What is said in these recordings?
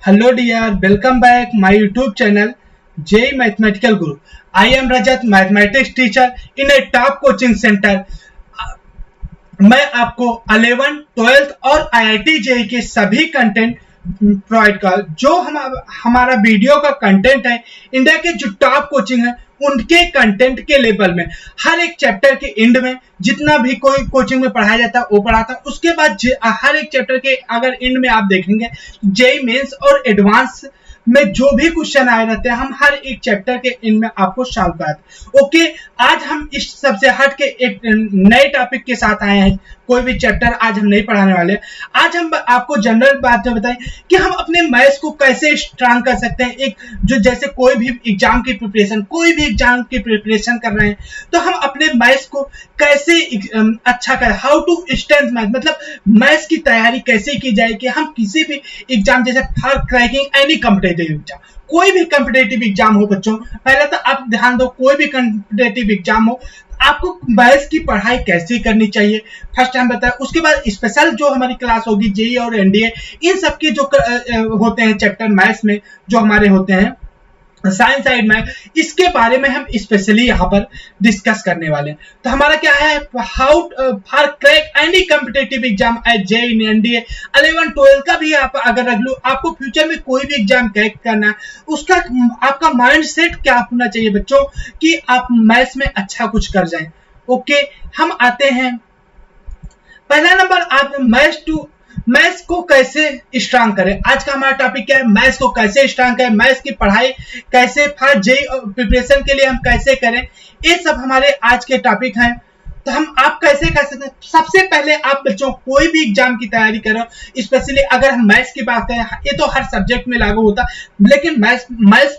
Hello dear, welcome back my YouTube channel JEE Mathematical Guru. I am Rajat, mathematics teacher in a top coaching center. मैं आपको 11, 12th और IIT JEE के सभी content provide कर जो हमारा video का कंटेंट है, इंडिया के जो टॉप कोचिंग है उनके कंटेंट के लेवल में हर एक चैप्टर के एंड में जितना भी कोई कोचिंग में पढ़ाया जाता है वो पढ़ाता है। उसके बाद हर एक चैप्टर के अगर एंड में आप देखेंगे जेईई मेंस और एडवांस में जो भी क्वेश्चन आए रहते हैं हम हर एक चैप्टर के एंड में आपको सॉल्व कराते हैं। ओके, आज हम इस सबसे हट के एक नए टॉपिक के साथ आए हैं। कोई भी चैप्टर आज हम नहीं पढ़ाने वाले। आज हम आपको जनरल बात बताएं कि हम अपने मैथ्स को कैसे स्ट्रांग कर सकते हैं। एक जो जैसे कोई भी एग्जाम की प्रिपरेशन कर रहे हैं तो हम अपने मैथ्स को कैसे अच्छा करें। हाउ टू स्ट्रेंथ मैथ, मतलब मैथ्स की तैयारी कैसे की जाए कि हम किसी भी एग्जाम जैसे for cracking any competitive exam, कोई भी कॉम्पिटिटिव एग्जाम हो बच्चों, पहले तो आप ध्यान दो, कोई भी कॉम्पिटिटिव एग्जाम हो आपको मैथ्स की पढ़ाई कैसे करनी चाहिए फर्स्ट टाइम बताया। उसके बाद स्पेशल जो हमारी क्लास होगी जेईई और एनडीए, इन सब के जो होते हैं चैप्टर मैथ्स में जो हमारे होते हैं साइंस साइड में, इसके बारे में हम स्पेशली यहाँ पर डिस्कस करने वाले हैं। तो हमारा क्या है, how for crack any competitive exam at JEE NDA 11, 12 का भी आप अगर रख लो, आपको फ्यूचर में कोई भी एग्जाम क्रैक करना है उसका आपका माइंड सेट क्या होना चाहिए बच्चों कि आप मैथ्स में अच्छा कुछ कर जाएं। ओके, हम आते हैं पहला नंबर, आप मैथ्स को कैसे स्ट्रांग करें। आज का हमारा टॉपिक क्या है, मैथ्स को कैसे स्ट्रांग करें, मैथ्स की पढ़ाई कैसे फॉर जेईई प्रिपरेशन के लिए हम कैसे करें, ये सब हमारे आज के टॉपिक हैं। तो आप कैसे कर सकते हैं। सबसे पहले आप बच्चों कोई भी एग्जाम की तैयारी करो, स्पेशली अगर हम मैथ्स की बात करें, ये तो हर सब्जेक्ट में लागू होता है लेकिन मैथ्स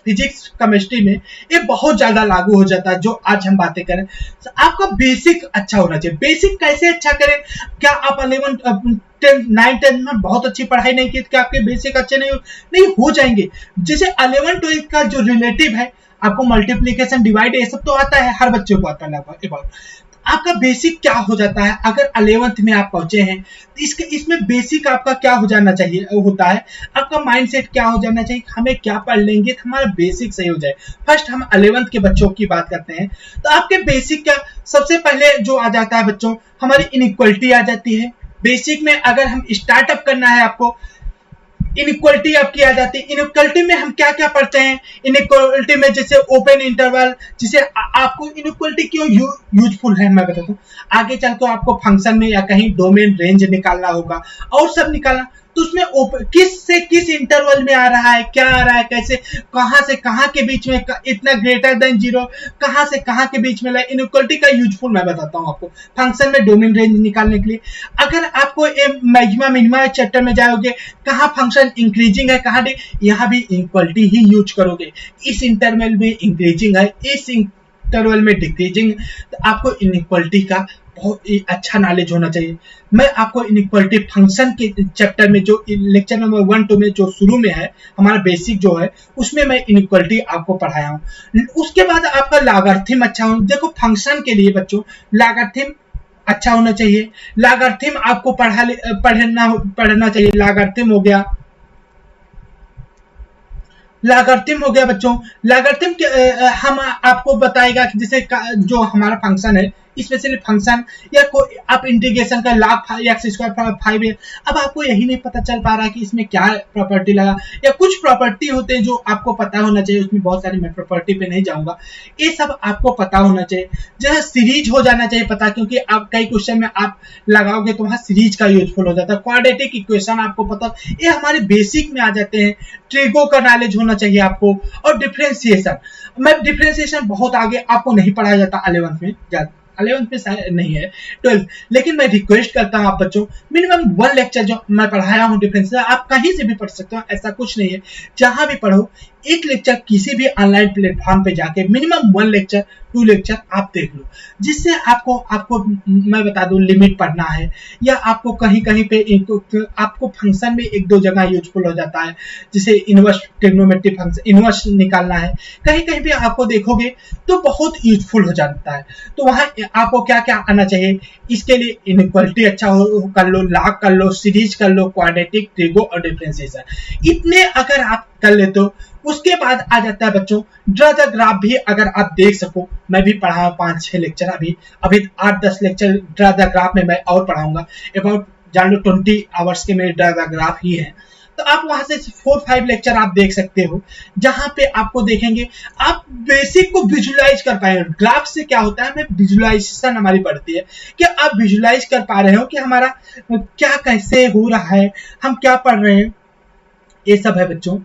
फिजिक्स केमिस्ट्री में ये बहुत ज्यादा लागू हो जाता है जो आज हम बातें करें। तो आपका बेसिक अच्छा होना चाहिए। बेसिक कैसे अच्छा करें, क्या आप 11, 10, 9, 10 में बहुत अच्छी पढ़ाई नहीं की क्या आपके बेसिक अच्छे नहीं हो जाएंगे। जैसे 11, 12 का जो रिलेटिव है, आपको मल्टीप्लीकेशन डिवाइड ये सब तो आता है, हर बच्चे को आता है लगभग। आपका बेसिक क्या हो जाता है अगर 11th में आप पहुंचे हैं तो इसमें बेसिक आपका क्या हो जाना चाहिए होता है, आपका माइंडसेट क्या हो जाना चाहिए, हमें क्या पढ़ लेंगे तो हमारा बेसिक सही हो जाए। फर्स्ट हम 11th के बच्चों की बात करते हैं तो आपके बेसिक क्या, सबसे पहले जो आ जाता है बच्चों हमारी इनइक्वालिटी आ जाती है। बेसिक में अगर हम स्टार्टअप करना है आपको, इनइक्वालिटी आपकी आ जाती है। इनइक्वालिटी में हम क्या क्या पढ़ते हैं, इनइक्वालिटी में जैसे ओपन इंटरवल, जिसे आपको इनइक्वालिटी क्यों यूजफुल है मैं बताता हूँ। आगे चल के आपको फंक्शन में या कहीं डोमेन रेंज निकालना होगा और सब निकालना, तो उसमें किस से किस इंटरवल में आ रहा है, क्या आ रहा है, कैसे कहां से कहां के बीच में, इतना ग्रेटर देन 0 कहां से कहां के बीच में, इनइक्वालिटी का यूजफुल मैं बताता हूं आपको। फंक्शन में डोमेन रेंज निकालने के लिए अगर आपको मैक्सिमा मिनिमा चैप्टर में जाओगे, कहां फंक्शन इंक्रीजिंग है कहां, यहाँ भी इनइक्वालिटी ही यूज करोगे। इस इंटरवल में इंक्रीजिंग है, इस इंटरवल में डिक्रीजिंग, तो आपको इनइक्वालिटी का बहुत अच्छा नॉलेज होना चाहिए। मैं आपको इनइक्वालिटी फंक्शन के चैप्टर में जो लेक्चर नंबर 1, 2 में जो शुरू में है हमारा बेसिक जो है उसमें मैं इनइक्वालिटी आपको पढ़ाया हूँ। उसके बाद आपका लॉगरिथम अच्छा हो। देखो फंक्शन के लिए बच्चों लॉगरिथम अच्छा होना चाहिए। लॉगरिथम आपको पढ़ना चाहिए। लॉगरिथम हो गया बच्चों। लॉगरिथम हम आपको बताएगा कि जैसे जो हमारा फंक्शन है, स्पेशली फंक्शन या कोई आप इंटीग्रेशन का log x² 5 है। अब आपको यही नहीं पता चल पा रहा है कि इसमें क्या प्रॉपर्टी लगा, या कुछ प्रॉपर्टी होते हैं जो आपको पता होना चाहिए, उसमें बहुत सारी, मैं प्रॉपर्टी पे नहीं जाऊंगा, ये सब आपको पता होना चाहिए। जैसे सीरीज हो जाना चाहिए पता, क्योंकि आप कई क्वेश्चन में आप लगाओगे तो वहां सीरीज का यूजफुल हो जाता है। क्वाड्रेटिक इक्वेशन आपको पता, ये हमारे बेसिक में आ जाते हैं। ट्रिगो का नॉलेज होना चाहिए आपको, और डिफरेंशिएशन। मैं डिफरेंशिएशन बहुत आगे आपको नहीं पढ़ाया जाता 11th में, 11th में शायद नहीं है, 12th, लेकिन मैं रिक्वेस्ट करता हूं आप बच्चों मिनिमम 1 लेक्चर जो मैं पढ़ाया हूं डिफरेंशिएशन, आप कहीं से भी पढ़ सकते हो, ऐसा कुछ नहीं है। जहां भी पढ़ो एक लेक्चर किसी भी ऑनलाइन प्लेटफॉर्म पे जाके मिनिमम 1 लेक्चर 2 लेक्चर आप देख लो, जिससे आपको मैं बता दूं लिमिट पढ़ना है या आपको कहीं कहीं पे आपको फंक्शन में 1-2 जगह यूजफुल हो जाता है, जैसे इनवर्स ट्रिग्नोमेट्री फंक्शन इनवर्स निकालना है, कहीं कहीं पे आपको देखोगे तो बहुत यूजफुल हो जाता है। तो वहाँ आपको क्या क्या आना चाहिए, इसके लिए इनइक्वालिटी अच्छा हो कर लो, लॉग कर लो, सीरीज कर लो, क्वाड्रेटिक, ट्रिगो और डिफरेंशिएशन। इतने अगर आप कर लेते हो, उसके बाद आ जाता है बच्चों ड्रा द ग्राफ भी अगर आप देख सको। मैं भी पढ़ा 5-6 लेक्चर, अभी 8-10 लेक्चर ड्रा द ग्राफ में मैं और पढ़ाऊंगा। अबाउट जान लो 20 आवर्स के मेरे ड्रा द ग्राफ ही है। तो आप वहां से 4-5 लेक्चर आप देख सकते हो, जहां पे आपको देखेंगे आप बेसिक को विजुलाइज कर पाएंगे। ग्राफ से क्या होता है, हमें विजुलाइजेशन हमारी बढ़ती है कि आप विजुलाइज कर पा रहे हो कि हमारा क्या कैसे हो रहा है, हम क्या पढ़ रहे हैं, ये सब है बच्चों।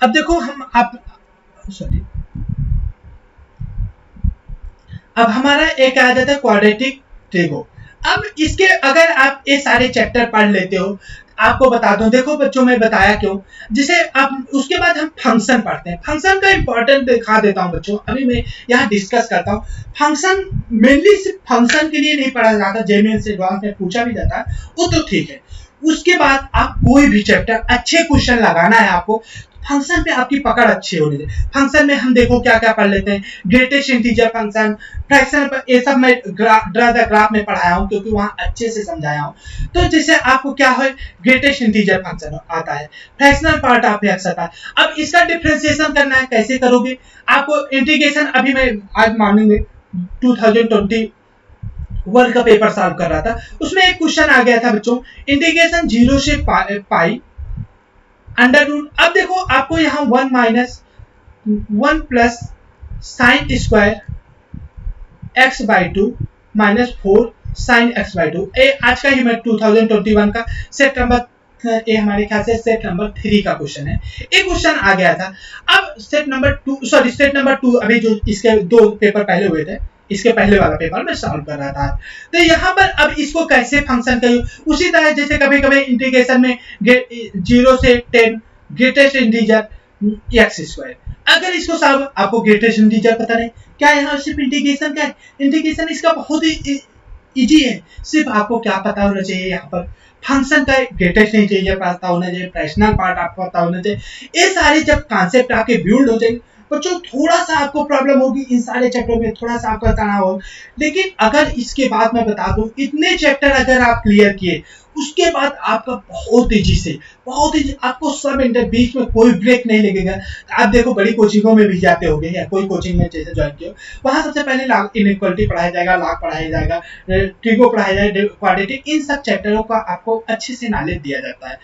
अब देखो अब हमारा एक आ जाता है क्वाड्रेटिक ट्रिगो। अब इसके अगर आप ये सारे चैप्टर पढ़ लेते हो, आपको बता दूं, देखो बच्चों मैं बताया क्यों, जिसे आप उसके बाद हम फंक्शन पढ़ते हैं। फंक्शन का इंपॉर्टेंट दिखा देता हूं बच्चों, अभी मैं यहाँ डिस्कस करता हूँ। फंक्शन मेनली सिर्फ फंक्शन के लिए नहीं पढ़ा जाता, जेमेन से एडवांस में पूछा भी जाता है, वो तो ठीक है। उसके बाद आप कोई भी चैप्टर अच्छे क्वेश्चन लगाना है आपको, फंक्शन पे आपकी पकड़ अच्छी होनी चाहिए। फंक्शन में हम देखो क्या क्या पढ़ लेते हैं, ग्रेटेस्ट इंटीजर फंक्शन, फ्रैक्शन, ये सब मैं ड्रा द ग्राफ में पढ़ाया हूँ क्योंकि वहां अच्छे से समझाया हूँ। तो जैसे आपको क्या है, ग्रेटेस्ट इंटीजर फंक्शन आता है, फ्रैक्शनल पार्ट ऑफ एक्स आता है। अब इसका डिफरेंशिएशन करना है, कैसे करोगे, आपको इंटीग्रेशन, अभी मैं आज मॉर्निंग में 2021 का पेपर सॉल्व कर रहा था, उसमें एक क्वेश्चन आ गया था बच्चों, इंटीग्रेशन 0 से पाई अंडर रूट। अब देखो आपको यहाँ 1 plus sine square x by 2 minus 4 sine x by 2, आज का ही मैं 2021 का सेट नंबर, ये हमारे ख्याल से सेट नंबर 3 का क्वेश्चन है। एक क्वेश्चन आ गया था। अब सेट नंबर 2 अभी जो इसके 2 पेपर पहले हुए थे, इसके पहले वाला पेपर मैं सॉल्व कर रहा था। तो यहाँ पर अब इसको कैसे फंक्शन करें, उसी तरह जैसे कभी कभी इंटीग्रेशन में 0 से 10 ग्रेटेस्ट इंटीजर एक्स स्क्वायर, अगर इसको सॉल्व, आपको ग्रेटेस्ट इंटीजर पता नहीं क्या, यहाँ सिर्फ इंटीग्रेशन का है, इंटीग्रेशन इसका बहुत ही इजी है, सिर्फ आपको क्या पता होना चाहिए, यहाँ पर फंक्शन का ग्रेटेस्ट इंटीजर पता होना चाहिए, फ्रैक्शनल पार्ट आपको पता होना चाहिए। ये सारे जब कॉन्सेप्ट आपके बिल्ड हो जाएंगे बच्चों, थोड़ा सा आपको प्रॉब्लम होगी इन सारे चैप्टर में, थोड़ा सा आपका तनाव हो, लेकिन अगर इसके बाद मैं बता दूं, इतने चैप्टर अगर आप क्लियर किए, उसके बाद आपका बहुत तेजी आपको सब इंटर बीच में कोई ब्रेक नहीं लगेगा। आप देखो बड़ी कोचिंगों में भी जाते होंगे या कोई कोचिंग में जैसे ज्वाइन किया, वहां सबसे पहले लॉग इनइक्वालिटी पढ़ाया जाएगा, लॉग पढ़ाया जाएगा, ट्रिगो पढ़ाया जाएगा, क्वाड्रेटिक, इन सब चैप्टरों का आपको अच्छे से नॉलेज दिया जाता है।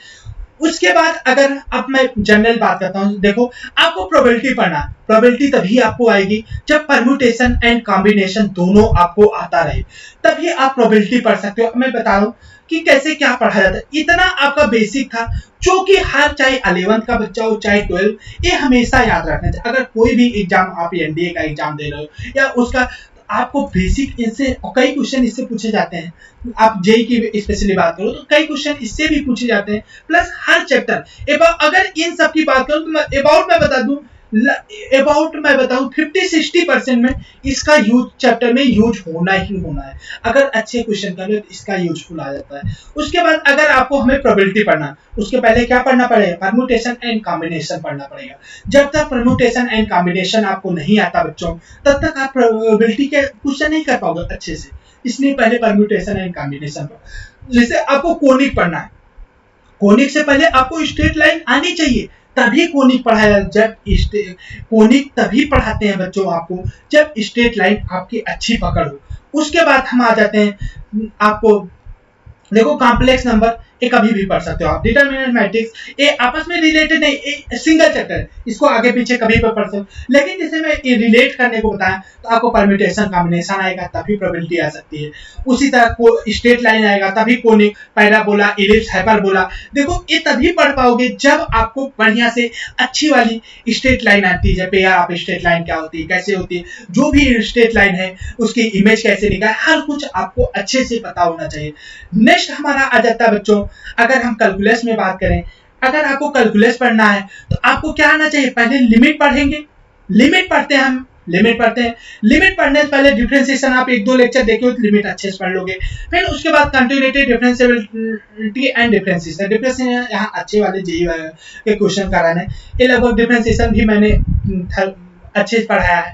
उसके बाद अगर अब मैं जनरल बात करता हूँ, देखो आपको प्रोबेबिलिटी पढ़ना, प्रोबेबिलिटी तभी आपको आएगी जब परम्यूटेशन एंड कॉम्बिनेशन दोनों आपको आता रहे, तभी आप प्रोबेबिलिटी पढ़ सकते हो। मैं बता रहा हूँ कि कैसे क्या पढ़ा जाता है, इतना आपका बेसिक था जो कि हर चाहे 11th का बच्चा हो चाहे 12, ये हमेशा याद रखना चाहिए। अगर कोई भी एग्जाम आप एनडीए का एग्जाम दे रहे हो या उसका, आपको बेसिक इनसे कई क्वेश्चन इससे पूछे जाते हैं। आप जेई की स्पेशली बात करो तो कई क्वेश्चन इससे भी पूछे जाते हैं, प्लस हर चैप्टर अगर इन सब की बात करूं तो अबाउट मैं बताऊं 50-60% में इसका यूज चैप्टर में यूज होना ही होना है। अगर अच्छे क्वेश्चन कर लो तो इसका यूजफुल आ जाता है। उसके बाद अगर आपको हमें प्रोबेबिलिटी पढ़ना, उसके पहले क्या पढ़ना पड़ेगा, परम्यूटेशन एंड कॉम्बिनेशन पढ़ना पड़ेगा। जब तक परम्यूटेशन एंड कॉम्बिनेशन आपको नहीं आता बच्चों, तब तक आप प्रोबेबिलिटी के क्वेश्चन नहीं कर पाओगे अच्छे से, इसलिए पहले परम्यूटेशन एंड कॉम्बिनेशन। जैसे आपको कोनिक पढ़ना है, कोनिक से पहले आपको स्ट्रेट लाइन आनी चाहिए, तभी कोनिक पढ़ाया। जब कोनिक तभी पढ़ाते हैं बच्चों आपको जब स्ट्रेट लाइन आपकी अच्छी पकड़ हो। उसके बाद हम आ जाते हैं, आपको देखो कॉम्प्लेक्स नंबर ये कभी भी पढ़ सकते हो आप, डिटरमिनेंट मैट्रिक्स ये आपस में रिलेटेड नहीं, ये सिंगल चैप्टर है, इसको आगे पीछे कभी भी पढ़ सकते हो। लेकिन जैसे मैं ये रिलेट करने को बताया तो आपको परम्यूटेशन कॉम्बिनेशन आएगा तभी प्रोबेबिलिटी आ सकती है। उसी तरह को स्ट्रेट लाइन आएगा तभी कोनिक, पैराबोला, इलिप्स, हाइपरबोला, देखो ये तभी पढ़ पाओगे जब आपको बढ़िया से अच्छी वाली स्ट्रेट लाइन आती है। पेयर ऑफ स्ट्रेट लाइन क्या होती है, कैसे होती है, जो भी स्ट्रेट लाइन है उसकी इमेज कैसे निकाले, हर कुछ आपको अच्छे से पता होना चाहिए। नेक्स्ट हमारा आ जाता है बच्चों, अगर हम कैलकुलस में बात करें, अगर आपको कैलकुलस पढ़ना है तो आपको क्या आना चाहिए, पहले लिमिट पढ़ेंगे। लिमिट पढ़ते हैं हम लिमिट पढ़ते हैं। लिमिट पढ़ने से पहले डिफरेंशिएशन आप 1-2 लेक्चर देखे हो तो लिमिट अच्छे से पढ़ लोगे। फिर उसके बाद continuity, differentiability and differentiation. Differentiation यहाँ अच्छे वाले जेईई के क्वेश्चन कराने, ये लगभग डिफरेंशिएशन भी मैंने अच्छे से पढ़ाया है,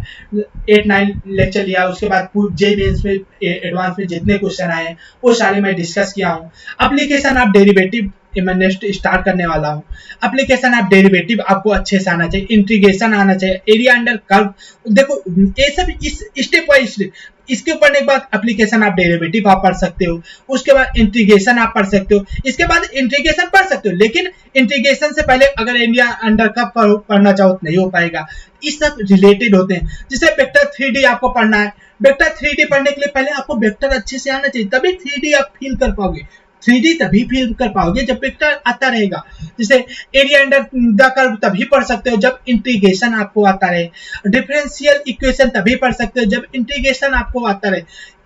8-9 लेक्चर लिया। उसके बाद जेईई मेंस में एडवांस में जितने क्वेश्चन आए वो सारे मैं डिस्कस किया हूँ। एप्लीकेशन ऑफ डेरिवेटिव मैं नेक्स्ट स्टार्ट करने वाला हूँ। एप्लीकेशन ऑफ डेरिवेटिव आपको अच्छे से आना चाहिए, इंटीग्रेशन आना चाहिए, एरिया अंडर कर्व। देखो ये सब इस स्टेप बाय स्टेप, इसके पढ़ने के बाद एप्लीकेशन ऑफ डेरिवेटिव आप पढ़ सकते हो, उसके बाद इंटीग्रेशन आप पढ़ सकते हो, इसके बाद इंटीग्रेशन पढ़ सकते हो। लेकिन इंटीग्रेशन से पहले अगर एरिया अंडर कर्व पढ़ना चाहो तो नहीं हो पाएगा, इस सब रिलेटेड होते हैं। जैसे वेक्टर 3D आपको पढ़ना है, वेक्टर 3D पढ़ने के लिए पहले आपको वेक्टर अच्छे से आना चाहिए, तभी 3D आप फील कर पाओगे। 3D तभी फील कर पाओगे जब वेक्टर आता रहेगा। जैसे एरिया अंडर द कर्व तभी पढ़ सकते हो जब इंटीग्रेशन आपको आता रहे। डिफरेंशियल इक्वेशन तभी पढ़ सकते हो जब इंटीग्रेशन आपको आता रहे।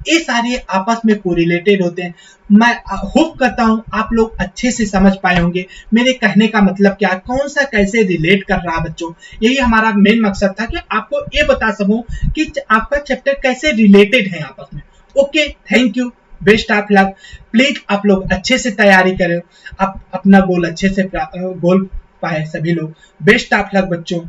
ये सारे आपस में कोरिलेटेड होते हैं। मैं होप करता हूं आप लोग अच्छे से समझ पाए होंगे मेरे कहने का मतलब क्या, कौन सा कैसे रिलेट कर रहा बच्चों। यही हमारा मेन मकसद था कि आपको ये बता सकूं कि आपका चैप्टर कैसे रिलेटेड है आपस में। Okay, thank you, best of luck. Please आप लोग अच्छे से तैयारी करें, आप अपना गोल अच्छे से गोल पाए सभी लोग। बेस्ट ऑफ लक बच्चों।